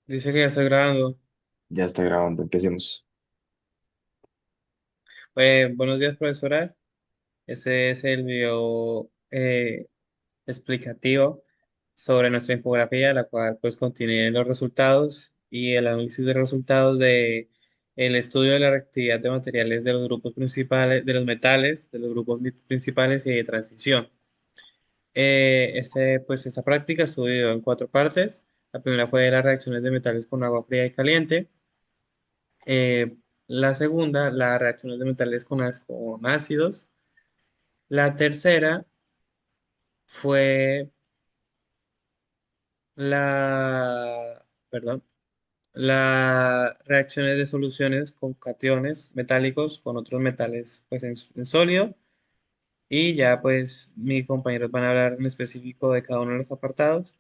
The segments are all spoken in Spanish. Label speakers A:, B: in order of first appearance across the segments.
A: Dice que ya está grabando.
B: Ya está grabando, empecemos.
A: Buenos días, profesora. Este es el video explicativo sobre nuestra infografía, la cual pues contiene los resultados y el análisis de resultados de el estudio de la reactividad de materiales de los grupos principales, de los metales, de los grupos principales y de transición. Esta práctica estuvo dividida en cuatro partes. La primera fue las reacciones de metales con agua fría y caliente. La segunda, las reacciones de metales con ácidos. La tercera fue perdón, las reacciones de soluciones con cationes metálicos con otros metales pues en sólido. Y ya pues mis compañeros van a hablar en específico de cada uno de los apartados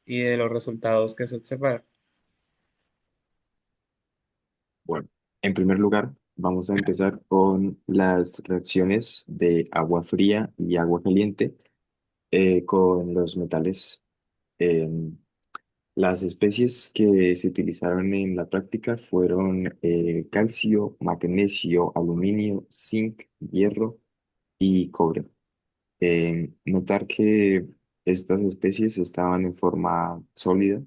A: y de los resultados que se observaron.
B: Bueno, en primer lugar, vamos a empezar con las reacciones de agua fría y agua caliente con los metales. Em, las especies que se utilizaron en la práctica fueron calcio, magnesio, aluminio, zinc, hierro y cobre. Notar que estas especies estaban en forma sólida.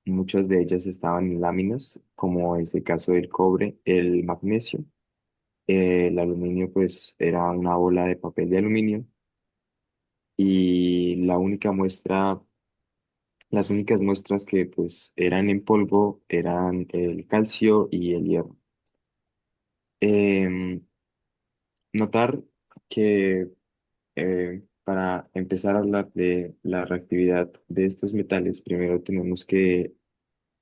B: Muchas de ellas estaban en láminas, como es el caso del cobre, el magnesio. El aluminio, pues, era una bola de papel de aluminio. Y las únicas muestras que, pues, eran en polvo eran el calcio y el hierro. Em, Notar que para empezar a hablar de la reactividad de estos metales, primero tenemos que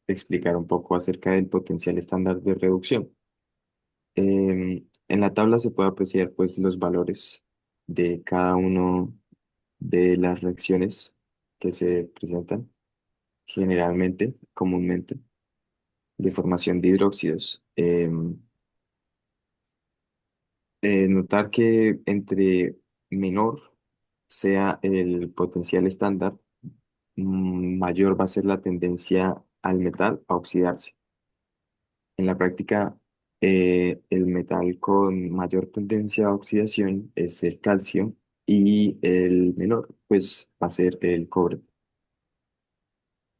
B: explicar un poco acerca del potencial estándar de reducción. En la tabla se puede apreciar pues los valores de cada uno de las reacciones que se presentan generalmente, comúnmente, de formación de hidróxidos. Notar que entre menor sea el potencial estándar, mayor va a ser la tendencia al metal a oxidarse. En la práctica, el metal con mayor tendencia a oxidación es el calcio y el menor, pues, va a ser el cobre.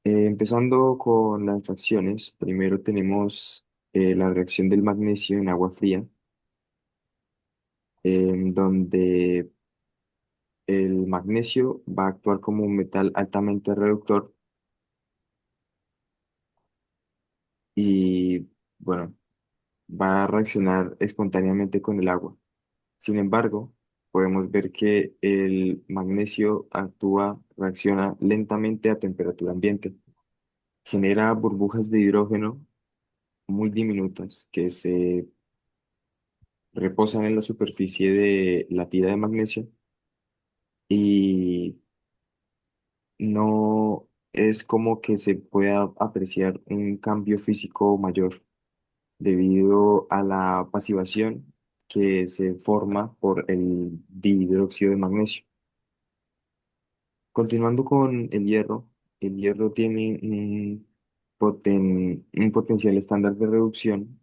B: Empezando con las reacciones, primero tenemos la reacción del magnesio en agua fría, donde el magnesio va a actuar como un metal altamente reductor y, bueno, va a reaccionar espontáneamente con el agua. Sin embargo, podemos ver que el magnesio reacciona lentamente a temperatura ambiente. Genera burbujas de hidrógeno muy diminutas que se reposan en la superficie de la tira de magnesio y no es como que se pueda apreciar un cambio físico mayor debido a la pasivación que se forma por el dihidróxido de magnesio. Continuando con el hierro tiene un potencial estándar de reducción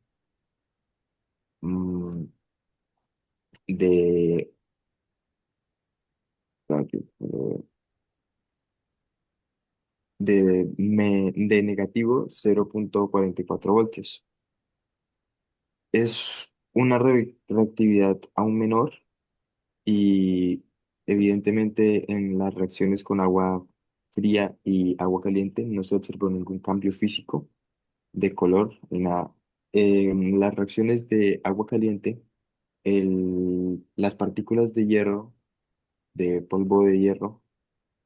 B: mm, de, de negativo 0,44 voltios. Es una reactividad aún menor y evidentemente en las reacciones con agua fría y agua caliente no se observó ningún cambio físico de color ni nada. En las reacciones de agua caliente, las partículas de hierro, de polvo de hierro,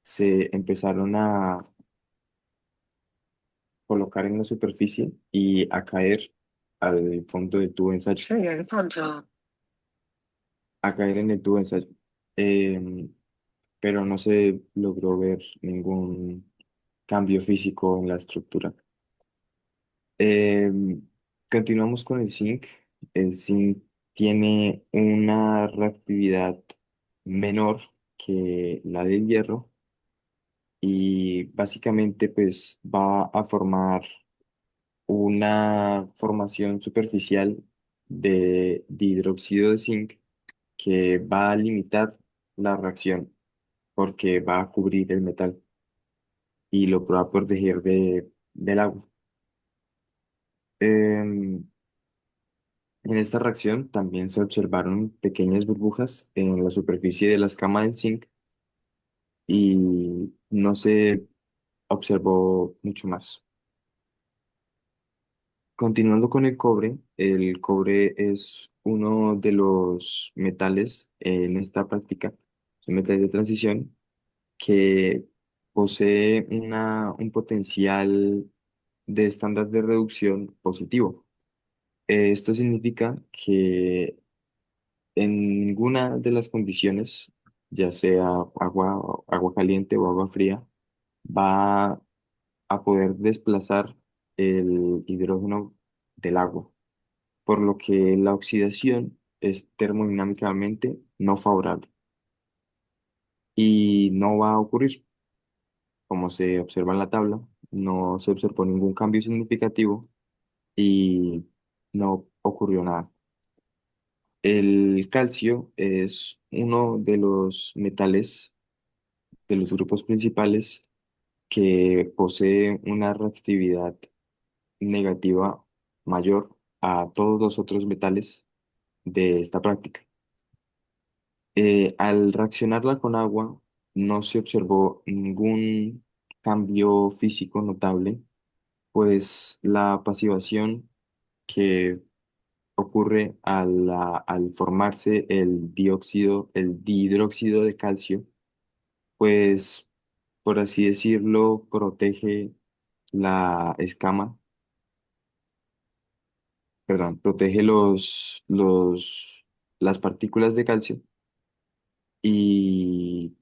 B: se empezaron a colocar en la superficie y a caer al fondo del tubo de ensayo, a caer en el tubo de ensayo. Em, pero no se logró ver ningún cambio físico en la estructura. Em, Continuamos con el zinc. El zinc tiene una reactividad menor que la del hierro y básicamente pues va a formar una formación superficial de dihidróxido de zinc que va a limitar la reacción porque va a cubrir el metal y lo va a proteger del agua. Em, en esta reacción también se observaron pequeñas burbujas en la superficie de la escama del zinc y no se observó mucho más. Continuando con el cobre es uno de los metales en esta práctica, es un metal de transición que posee un potencial de estándar de reducción positivo. Esto significa que en ninguna de las condiciones, ya sea agua caliente o agua fría, va a poder desplazar el hidrógeno del agua, por lo que la oxidación es termodinámicamente no favorable y no va a ocurrir. Como se observa en la tabla, no se observó ningún cambio significativo y no ocurrió nada. El calcio es uno de los metales de los grupos principales que posee una reactividad negativa mayor a todos los otros metales de esta práctica. Al reaccionarla con agua, no se observó ningún cambio físico notable, pues la pasivación que ocurre al formarse el dihidróxido de calcio, pues por así decirlo, protege la escama, perdón, protege las partículas de calcio y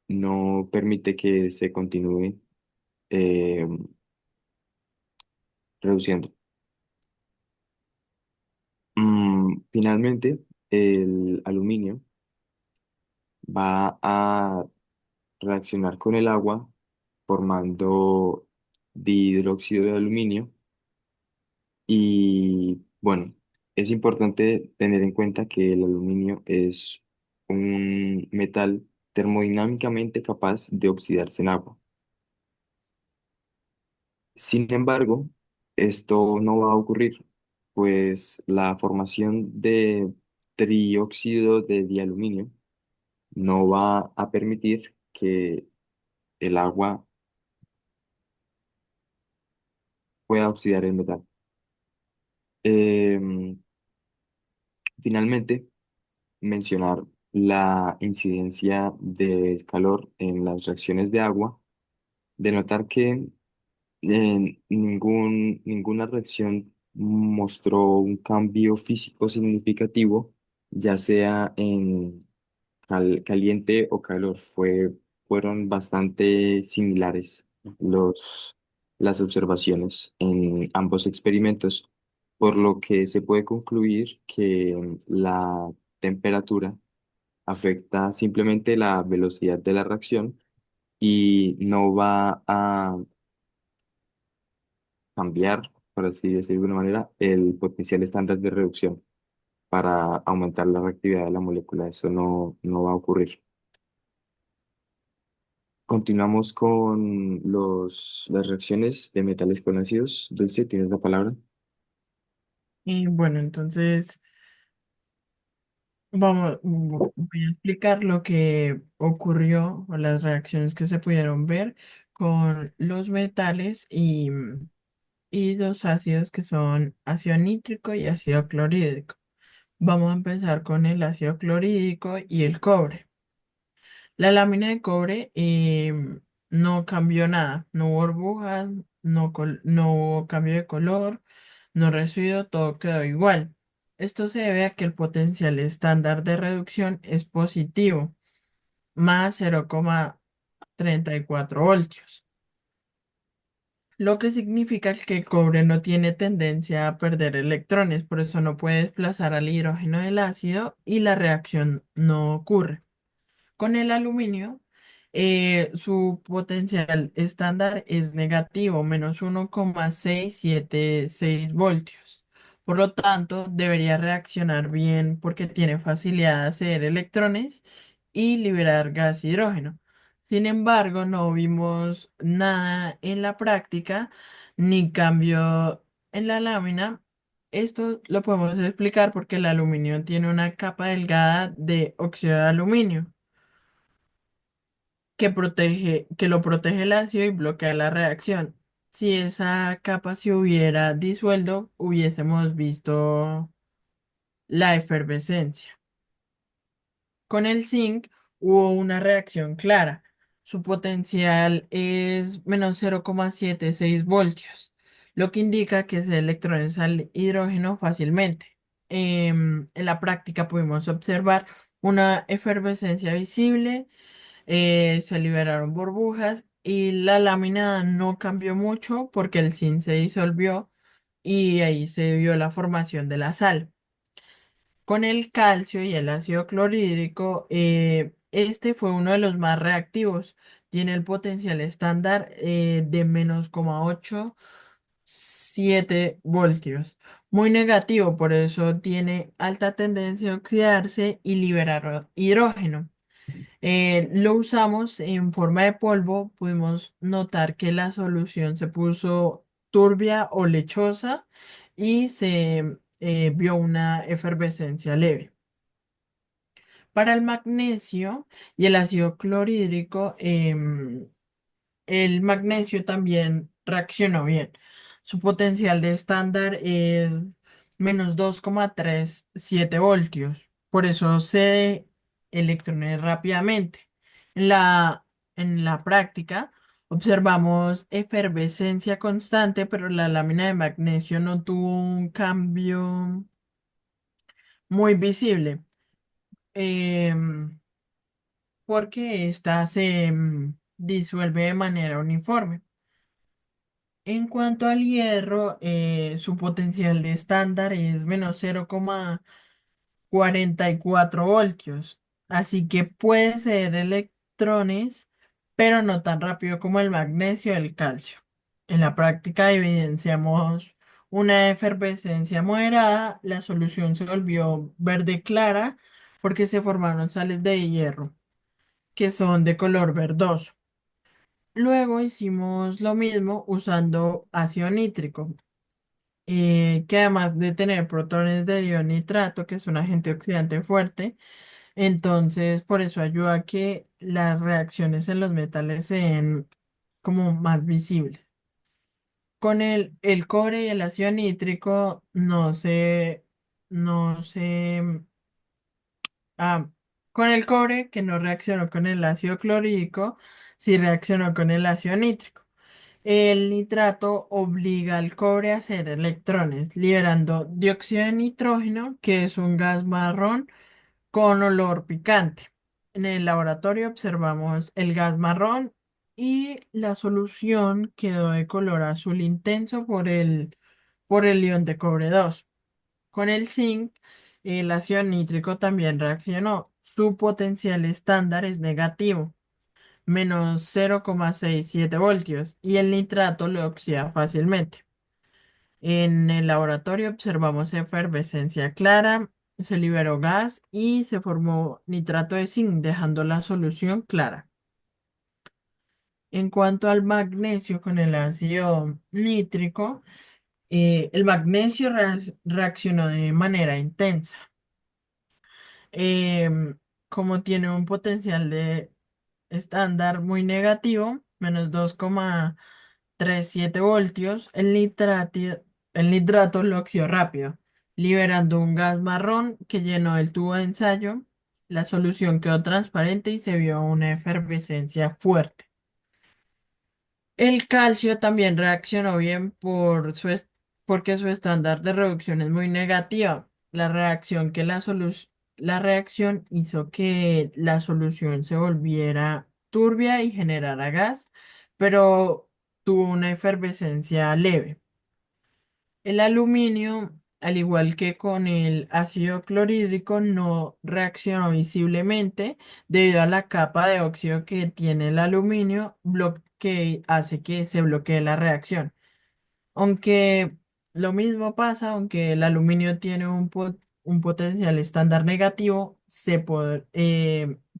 B: no permite que se continúe eh, reduciendo. Finalmente, el aluminio va a reaccionar con el agua formando dihidróxido de aluminio y bueno, es importante tener en cuenta que el aluminio es un metal termodinámicamente capaz de oxidarse en agua. Sin embargo, esto no va a ocurrir, pues la formación de trióxido de dialuminio no va a permitir que el agua pueda oxidar el metal. Em, Finalmente, mencionar la incidencia del calor en las reacciones de agua, de notar que ninguna reacción mostró un cambio físico significativo, ya sea en caliente o calor. Fueron bastante similares las observaciones en ambos experimentos, por lo que se puede concluir que la temperatura afecta simplemente la velocidad de la reacción y no va a cambiar, por así decirlo de alguna manera, el potencial estándar de reducción para aumentar la reactividad de la molécula. Eso no va a ocurrir. Continuamos con las reacciones de metales con ácidos. Dulce, tienes la palabra.
C: Y bueno, entonces voy a explicar lo que ocurrió o las reacciones que se pudieron ver con los metales y dos ácidos que son ácido nítrico y ácido clorhídrico. Vamos a empezar con el ácido clorhídrico y el cobre. La lámina de cobre no cambió nada, no hubo burbujas, no hubo cambio de color, no residuo, todo quedó igual. Esto se debe a que el potencial estándar de reducción es positivo, más 0,34 voltios, lo que significa que el cobre no tiene tendencia a perder electrones, por eso no puede desplazar al hidrógeno del ácido y la reacción no ocurre. Con el aluminio, Su potencial estándar es negativo, menos 1,676 voltios. Por lo tanto, debería reaccionar bien porque tiene facilidad de hacer electrones y liberar gas hidrógeno. Sin embargo, no vimos nada en la práctica ni cambio en la lámina. Esto lo podemos explicar porque el aluminio tiene una capa delgada de óxido de aluminio que lo protege el ácido y bloquea la reacción. Si esa capa se hubiera disuelto, hubiésemos visto la efervescencia. Con el zinc hubo una reacción clara. Su potencial es menos 0,76 voltios, lo que indica que se electrones al hidrógeno fácilmente. En la práctica pudimos observar una efervescencia visible, se liberaron burbujas y la lámina no cambió mucho porque el zinc se disolvió y ahí se vio la formación de la sal. Con el calcio y el ácido clorhídrico, este fue uno de los más reactivos. Tiene el potencial estándar de menos 0,87 voltios. Muy negativo, por eso tiene alta tendencia a oxidarse y liberar hidrógeno. Lo usamos en forma de polvo, pudimos notar que la solución se puso turbia o lechosa y se vio una efervescencia leve. Para el magnesio y el ácido clorhídrico, el magnesio también reaccionó bien. Su potencial de estándar es menos 2,37 voltios. Por eso cede electrones rápidamente. En la, en la práctica observamos efervescencia constante, pero la lámina de magnesio no tuvo un cambio muy visible. em, Porque ésta se disuelve de manera uniforme. En cuanto al hierro, su potencial de estándar es menos 0,44 voltios, así que puede ceder electrones, pero no tan rápido como el magnesio o el calcio. En la práctica evidenciamos una efervescencia moderada, la solución se volvió verde clara porque se formaron sales de hierro que son de color verdoso. Luego hicimos lo mismo usando ácido nítrico, que además de tener protones de iodo nitrato, que es un agente oxidante fuerte, entonces por eso ayuda a que las reacciones en los metales sean como más visibles. Con el cobre y el ácido nítrico no se, ah, con el cobre que no reaccionó con el ácido clorhídrico, sí reaccionó con el ácido nítrico. El nitrato obliga al cobre a hacer electrones, liberando dióxido de nitrógeno, que es un gas marrón con olor picante. En el laboratorio observamos el gas marrón y la solución quedó de color azul intenso por el ion de cobre 2. Con el zinc, el ácido nítrico también reaccionó. Su potencial estándar es negativo, menos 0,67 voltios, y el nitrato lo oxida fácilmente. En el laboratorio observamos efervescencia clara, se liberó gas y se formó nitrato de zinc, dejando la solución clara. En cuanto al magnesio con el ácido nítrico, el magnesio reaccionó de manera intensa. Em, Como tiene un potencial de estándar muy negativo, menos 2,37 voltios, el nitrato lo oxidó rápido, liberando un gas marrón que llenó el tubo de ensayo. La solución quedó transparente y se vio una efervescencia fuerte. El calcio también reaccionó bien porque su estándar de reducción es muy negativa. La reacción hizo que la solución se volviera turbia y generara gas, pero tuvo una efervescencia leve. El aluminio al igual que con el ácido clorhídrico, no reaccionó visiblemente debido a la capa de óxido que tiene el aluminio, que hace que se bloquee la reacción. Aunque lo mismo pasa, aunque el aluminio tiene un potencial estándar negativo,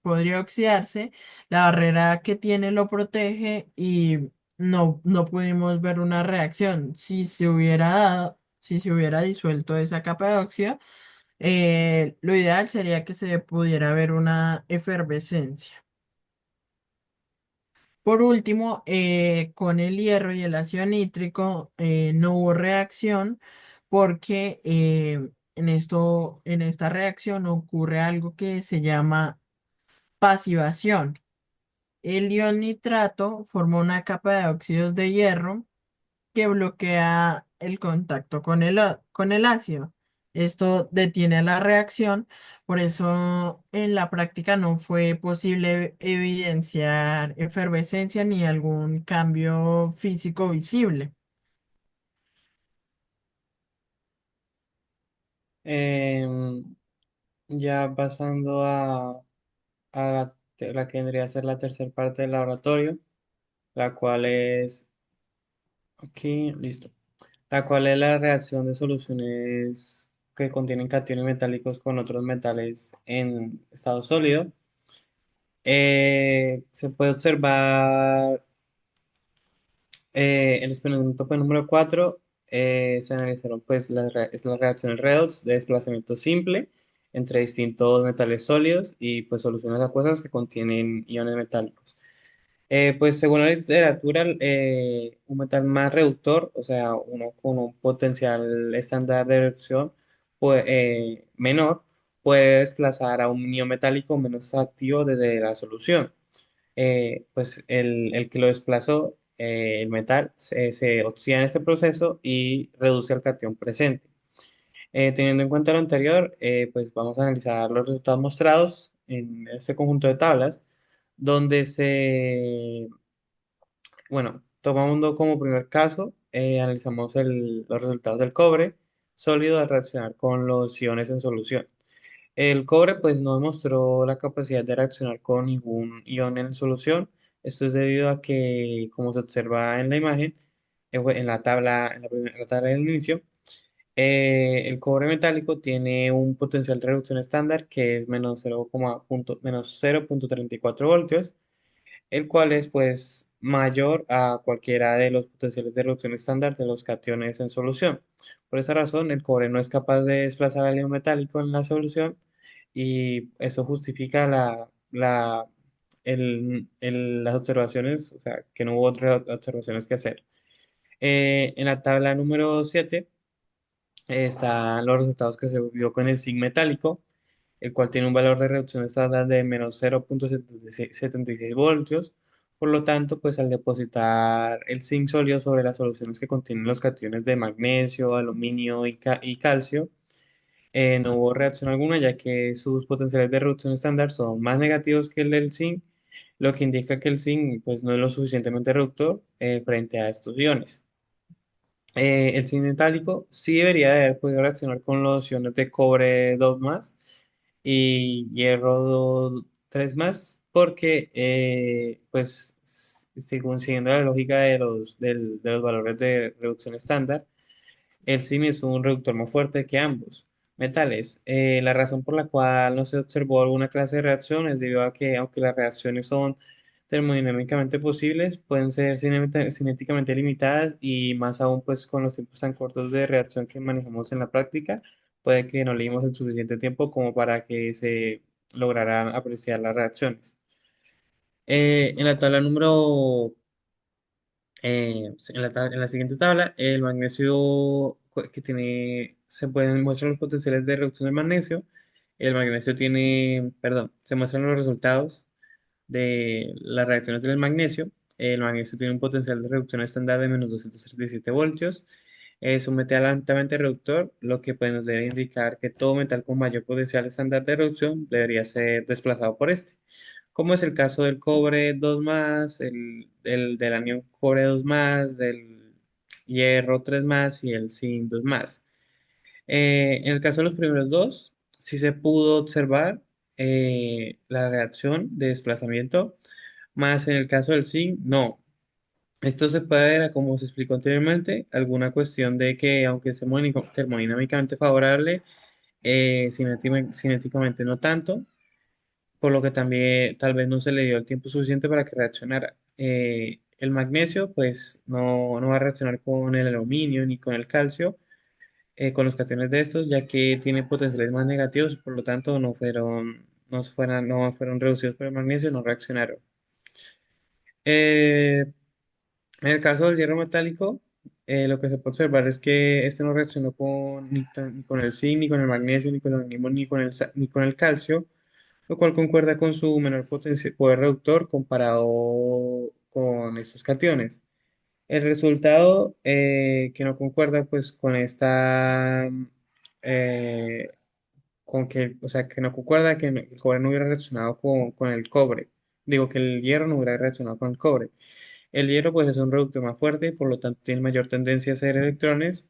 C: podría oxidarse. La barrera que tiene lo protege y no pudimos ver una reacción. Si se hubiera disuelto esa capa de óxido, lo ideal sería que se pudiera ver una efervescencia. Por último, con el hierro y el ácido nítrico no hubo reacción porque en esta reacción ocurre algo que se llama pasivación. El ion nitrato forma una capa de óxidos de hierro que bloquea el contacto con el ácido. Esto detiene la reacción, por eso en la práctica no fue posible evidenciar efervescencia ni algún cambio físico visible.
A: Em, ya pasando a la que vendría a ser la tercera parte del laboratorio, la cual es, aquí, listo, la cual es la reacción de soluciones que contienen cationes metálicos con otros metales en estado sólido. Se puede observar el experimento pues, número 4. Se analizaron pues las reacciones redox de desplazamiento simple entre distintos metales sólidos y pues soluciones acuosas que contienen iones metálicos. Pues según la literatura, un metal más reductor, o sea, uno con un potencial estándar de reducción menor, puede desplazar a un ion metálico menos activo desde la solución. Pues el que lo desplazó, el metal, se oxida en este proceso y reduce el cation presente. Teniendo en cuenta lo anterior, pues vamos a analizar los resultados mostrados en este conjunto de tablas, donde bueno, tomando como primer caso, analizamos los resultados del cobre sólido al reaccionar con los iones en solución. El cobre pues no demostró la capacidad de reaccionar con ningún ion en solución. Esto es debido a que, como se observa en la imagen, en la tabla, en la tabla del inicio, el cobre metálico tiene un potencial de reducción estándar que es menos 0,34 voltios, el cual es pues mayor a cualquiera de los potenciales de reducción estándar de los cationes en solución. Por esa razón, el cobre no es capaz de desplazar al ion metálico en la solución y eso justifica las observaciones, o sea, que no hubo otras observaciones que hacer. En la tabla número 7 están los resultados que se vio con el zinc metálico, el cual tiene un valor de reducción estándar de menos 0,76 voltios. Por lo tanto, pues al depositar el zinc sólido sobre las soluciones que contienen los cationes de magnesio, aluminio y calcio, no hubo reacción alguna, ya que sus potenciales de reducción estándar son más negativos que el del zinc, lo que indica que el zinc pues, no es lo suficientemente reductor frente a estos iones. El zinc metálico sí debería de haber podido reaccionar con los iones de cobre 2 más y hierro 3 más, porque, pues, según siguiendo la lógica de los valores de reducción estándar, el zinc es un reductor más fuerte que ambos metales. La razón por la cual no se observó alguna clase de reacción es debido a que, aunque las reacciones son termodinámicamente posibles, pueden ser cinéticamente limitadas y más aún pues con los tiempos tan cortos de reacción que manejamos en la práctica, puede que no le dimos el suficiente tiempo como para que se lograran apreciar las reacciones. En la tabla número en la siguiente tabla, el magnesio que tiene, se pueden mostrar los potenciales de reducción del magnesio. El magnesio tiene, perdón, se muestran los resultados de las reacciones del magnesio. El magnesio tiene un potencial de reducción estándar de menos 237 voltios. Es un metal altamente reductor, lo que pues, nos debe indicar que todo metal con mayor potencial estándar de reducción debería ser desplazado por este, como es el caso del cobre 2 más, del anión cobre 2 más, del hierro 3 más y el zinc 2 más. En el caso de los primeros dos, sí se pudo observar la reacción de desplazamiento, más en el caso del zinc, no. Esto se puede ver, como se explicó anteriormente, alguna cuestión de que aunque es termodinámicamente favorable, cinéticamente no tanto, por lo que también tal vez no se le dio el tiempo suficiente para que reaccionara. El magnesio, pues no va a reaccionar con el aluminio ni con el calcio, con los cationes de estos, ya que tiene potenciales más negativos, por lo tanto no fueron reducidos por el magnesio, no reaccionaron. Eh, en el caso del hierro metálico, lo que se puede observar es que este no reaccionó ni con el zinc, ni con el magnesio, ni con el aluminio, ni con el calcio, lo cual concuerda con su menor poder reductor comparado con estos cationes. El resultado que no concuerda pues con eh, o sea, que no concuerda que el cobre no hubiera reaccionado con el cobre. Digo que el hierro no hubiera reaccionado con el cobre. El hierro pues es un reducto más fuerte, por lo tanto tiene mayor tendencia a hacer electrones.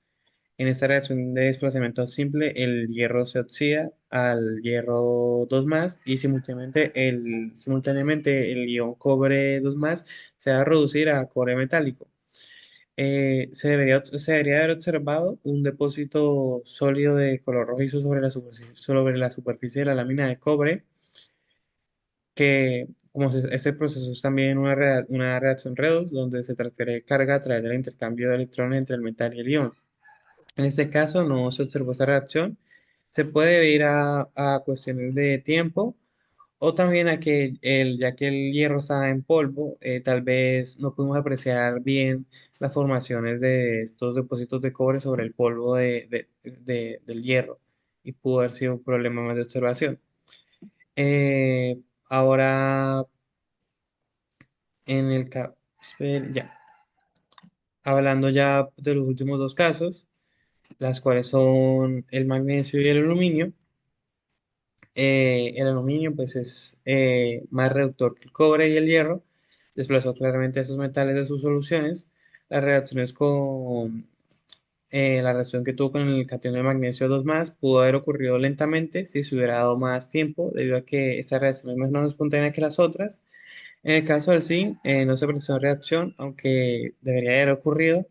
A: En esta reacción de desplazamiento simple, el hierro se oxida al hierro 2 y simultáneamente el ion cobre 2 se va a reducir a cobre metálico. Se debería haber observado un depósito sólido de color rojizo sobre la superficie de la lámina de cobre, que este proceso es también una reacción redox, donde se transfiere carga a través del intercambio de electrones entre el metal y el ion. En este caso no se observó esa reacción. Se puede ir a cuestiones de tiempo o también ya que el hierro estaba en polvo, tal vez no pudimos apreciar bien las formaciones de estos depósitos de cobre sobre el polvo del hierro y pudo haber sido un problema más de observación. Ahora, en el caso, ya, hablando ya de los últimos dos casos, las cuales son el magnesio y el aluminio. El aluminio pues es más reductor que el cobre y el hierro, desplazó claramente esos metales de sus soluciones. Las reacciones con la reacción que tuvo con el catión de magnesio 2 pudo haber ocurrido lentamente si se hubiera dado más tiempo, debido a que esta reacción es menos espontánea que las otras. En el caso del zinc, no se presentó reacción, aunque debería haber ocurrido,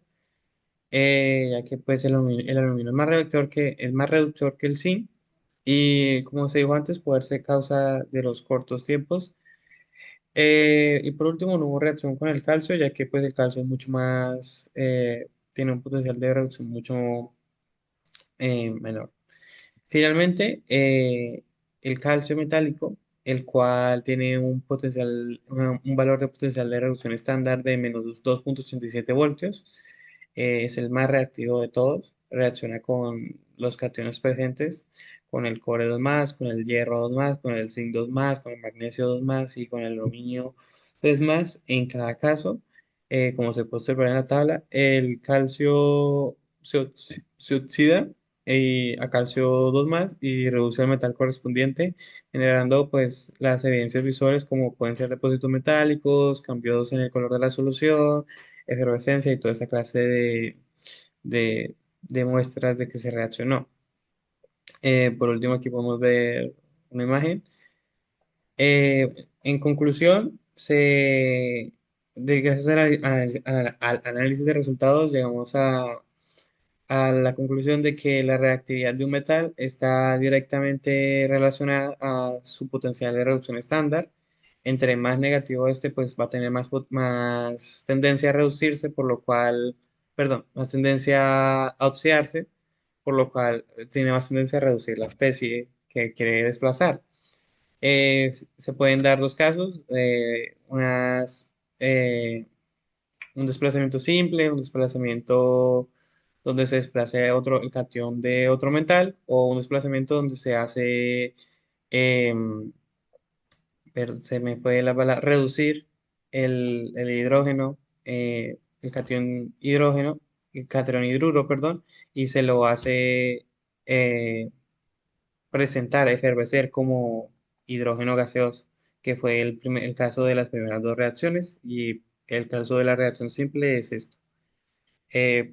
A: ya que pues el aluminio es más reductor que el zinc y como se dijo antes, puede ser causa de los cortos tiempos. Y por último, no hubo reacción con el calcio, ya que pues el calcio es mucho más, tiene un potencial de reducción mucho menor. Finalmente, el calcio metálico, el cual tiene un valor de potencial de reducción estándar de menos 2,87 voltios, es el más reactivo de todos. Reacciona con los cationes presentes, con el cobre 2 con el hierro 2 con el zinc 2 con el magnesio 2 y con el aluminio 3 en cada caso. Como se puede observar en la tabla, el calcio se oxida a calcio 2 y reduce el metal correspondiente, generando pues las evidencias visuales como pueden ser depósitos metálicos, cambios en el color de la solución, efervescencia y toda esa clase de muestras de que se reaccionó. Por último, aquí podemos ver una imagen. Eh, en conclusión, gracias al análisis de resultados, llegamos a la conclusión de que la reactividad de un metal está directamente relacionada a su potencial de reducción estándar. Entre más negativo este, pues va a tener más tendencia a reducirse, más tendencia a oxidarse, por lo cual tiene más tendencia a reducir la especie que quiere desplazar. Se pueden dar dos casos, eh, un desplazamiento simple, un desplazamiento donde se desplace el catión de otro metal, o un desplazamiento donde se hace, se me fue la palabra, reducir el hidrógeno, el catión hidrógeno, el catión hidruro, perdón, y se lo hace eh, presentar, efervecer como hidrógeno gaseoso, que fue el caso de las primeras dos reacciones, y el caso de la reacción simple es esto.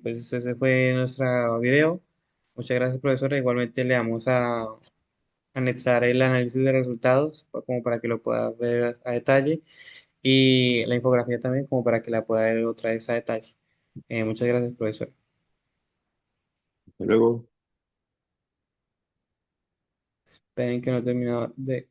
A: Pues ese fue nuestro video. Muchas gracias, profesora. Igualmente le vamos a anexar el análisis de resultados como para que lo pueda ver a detalle y la infografía también como para que la pueda ver otra vez a detalle. Muchas gracias, profesor.
B: Hasta luego.
A: Esperen que no he terminado de